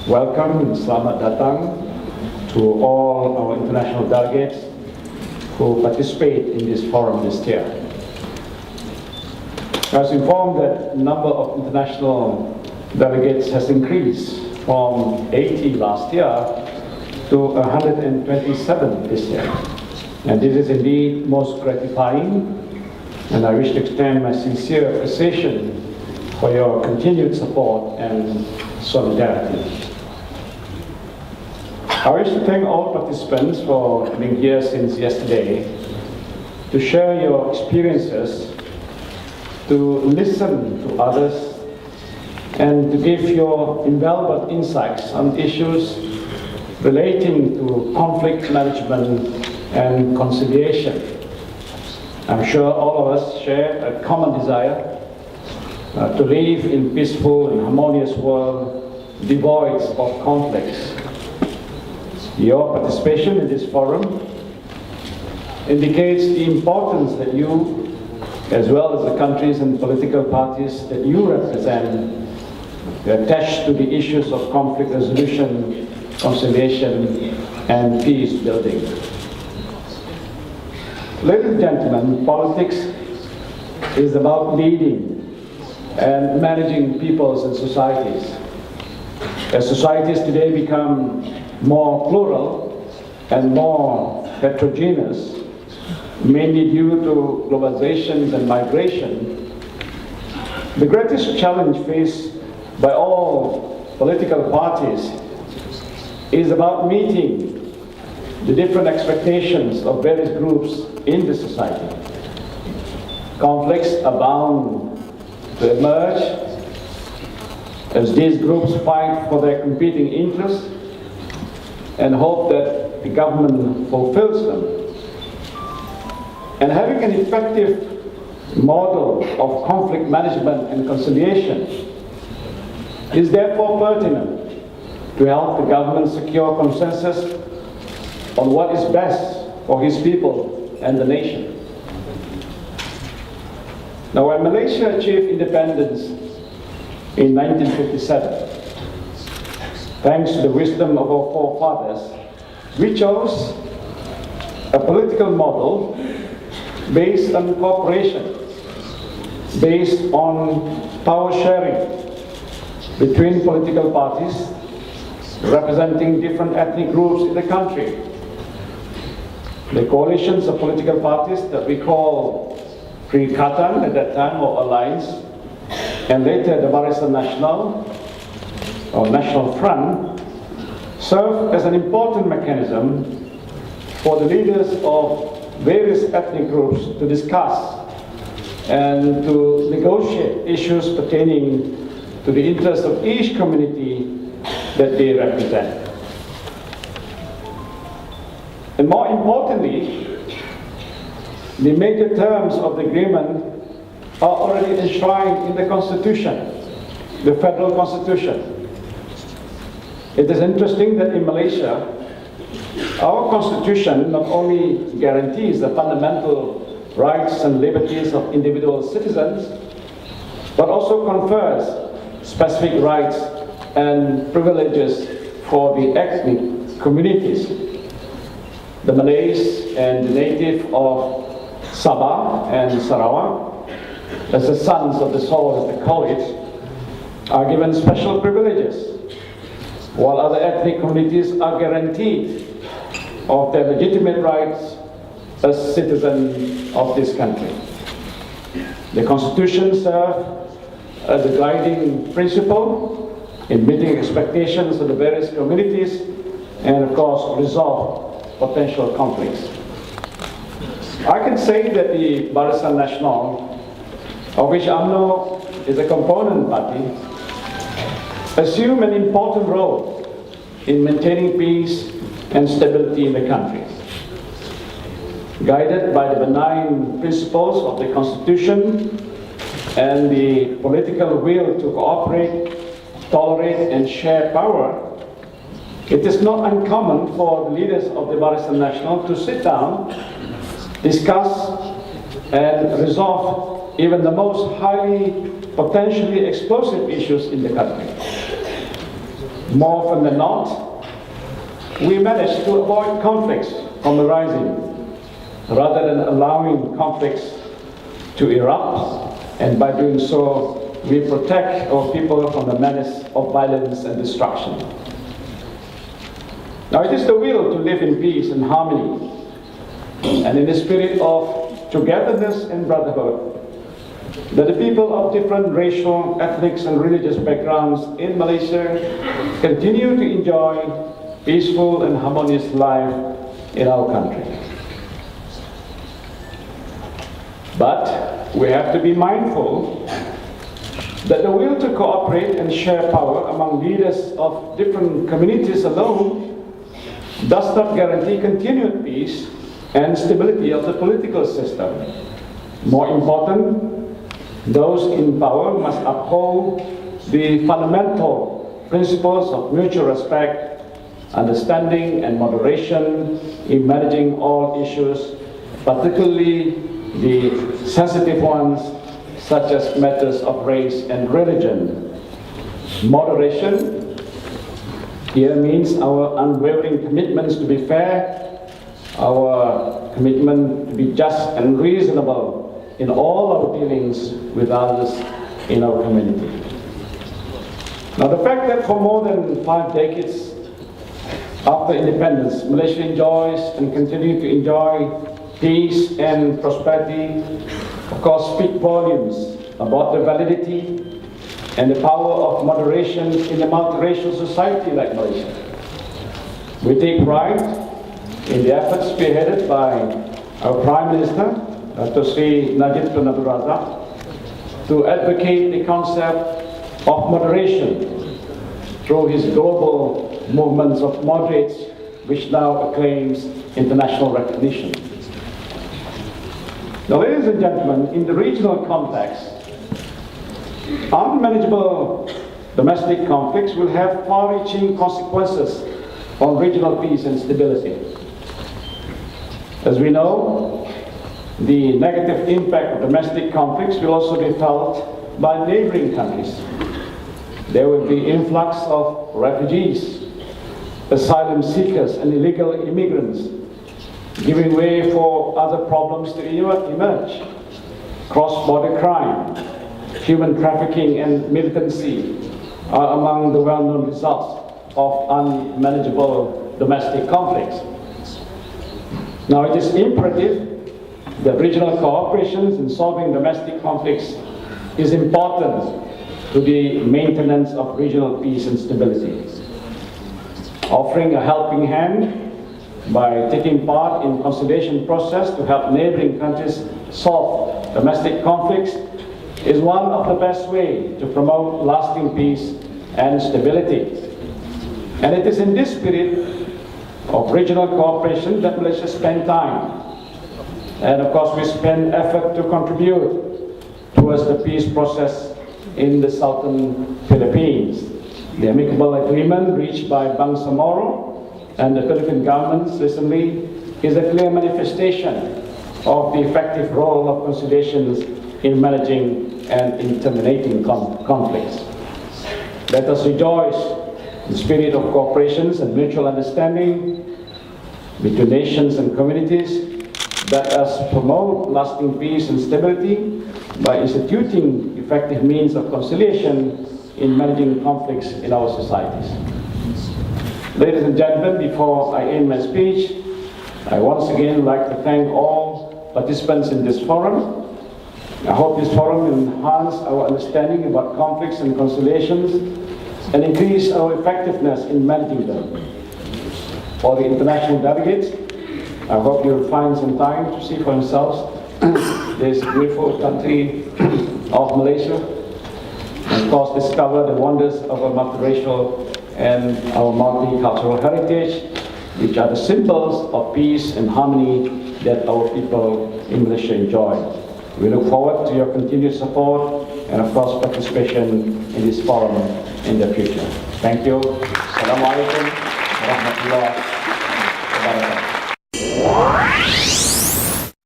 Welcome and selamat datang to all our international delegates who participate in this forum this year. I was informed that the number of international delegates has increased from 80 last year to 127 this year. And this is indeed most gratifying, and I wish to extend my sincere appreciation for your continued support and solidarity. I wish to thank all participants for being here since yesterday to share your experiences, to listen to others, and to give your invaluable insights on issues relating to conflict management and conciliation. I'm sure all of us share a common desire to live in peaceful and harmonious world devoid of conflicts. Your participation in this forum indicates the importance that you, as well as the countries and political parties that you represent, attach to the issues of conflict resolution, conciliation, and peace building. Ladies and gentlemen, politics is about leading and managing peoples and societies. As societies today become more plural and more heterogeneous, mainly due to globalization and migration, the greatest challenge faced by all political parties is about meeting the different expectations of various groups in the society. Conflicts are bound to emerge as these groups fight for their competing interests and hope that the government fulfills them. And having an effective model of conflict management and conciliation is therefore pertinent to help the government secure consensus on what is best for his people and the nation. Now, when Malaysia achieved independence in 1957, thanks to the wisdom of our forefathers, we chose a political model based on cooperation, based on power sharing between political parties representing different ethnic groups in the country. The coalitions of political parties that we call Perikatan at that time, or Alliance, and later the Barisan Nasional, or National Front, served as an important mechanism for the leaders of various ethnic groups to discuss and to negotiate issues pertaining to the interests of each community that they represent. And more importantly, the major terms of the agreement are already enshrined in the Constitution, the Federal Constitution. It is interesting that in Malaysia, our Constitution not only guarantees the fundamental rights and liberties of individual citizens, but also confers specific rights and privileges for the ethnic communities. The Malays and the native of Sabah and Sarawak, as the sons of the soil, as they call it, are given special privileges, while other ethnic communities are guaranteed of their legitimate rights as citizens of this country. The Constitution serves as a guiding principle in meeting expectations of the various communities and, of course, resolve potential conflicts. I can say that the Barisan Nasional, of which UMNO is a component party, assume an important role in maintaining peace and stability in the country. Guided by the benign principles of the Constitution and the political will to cooperate, tolerate, and share power, it is not uncommon for the leaders of the Barisan Nasional to sit down, discuss, and resolve even the most highly potentially explosive issues in the country. More often than not, we manage to avoid conflicts from arising, rather than allowing conflicts to erupt, and by doing so, we protect our people from the menace of violence and destruction. Now, it is the will to live in peace and harmony, and in the spirit of togetherness and brotherhood, that the people of different racial, ethnic, and religious backgrounds in Malaysia continue to enjoy peaceful and harmonious life in our country. But we have to be mindful that the will to cooperate and share power among leaders of different communities alone does not guarantee continued peace and stability of the political system. More important, those in power must uphold the fundamental principles of mutual respect, understanding, and moderation in managing all issues, particularly the sensitive ones, such as matters of race and religion. Moderation here means our unwavering commitments to be fair, our commitment to be just and reasonable in all our dealings with others in our community. Now, the fact that for more than 5 decades after independence, Malaysia enjoys and continues to enjoy peace and prosperity, of course, speak volumes about the validity and the power of moderation in a multiracial society like Malaysia. We take pride in the efforts spearheaded by our Prime Minister, Dr. Sri Najib Tun Abdul Razak, to advocate the concept of moderation through his global movements of moderates, which now acclaims international recognition. Now, ladies and gentlemen, in the regional context, unmanageable domestic conflicts will have far-reaching consequences on regional peace and stability. As we know, the negative impact of domestic conflicts will also be felt by neighboring countries. There will be influx of refugees, asylum seekers, and illegal immigrants, giving way for other problems to emerge. Cross-border crime, human trafficking, and militancy are among the well-known results of unmanageable domestic conflicts. Now, it is imperative that regional cooperation in solving domestic conflicts is important to the maintenance of regional peace and stability. Offering a helping hand by taking part in conciliation process to help neighboring countries solve domestic conflicts is one of the best ways to promote lasting peace and stability. And it is in this spirit of regional cooperation that Malaysia spend time. And of course, we spend effort to contribute towards the peace process in the southern Philippines. The amicable agreement reached by Bangsamoro and the Philippine government recently is a clear manifestation of the effective role of conciliations in managing and in terminating conflicts. Let us rejoice in the spirit of cooperation and mutual understanding between nations and communities. Let us promote lasting peace and stability by instituting effective means of conciliation in managing conflicts in our societies. Ladies and gentlemen, before I end my speech, I once again like to thank all participants in this forum. I hope this forum will enhance our understanding about conflicts and conciliations and increase our effectiveness in managing them. For the international delegates, I hope you'll find some time to see for yourselves this beautiful country of Malaysia, and of course discover the wonders of our multiracial and our multicultural heritage, which are the symbols of peace and harmony that our people in Malaysia enjoy. We look forward to your continued support and of course participation in this forum in the future. Thank you. Assalamualaikum warahmatullahi wabarakatuh.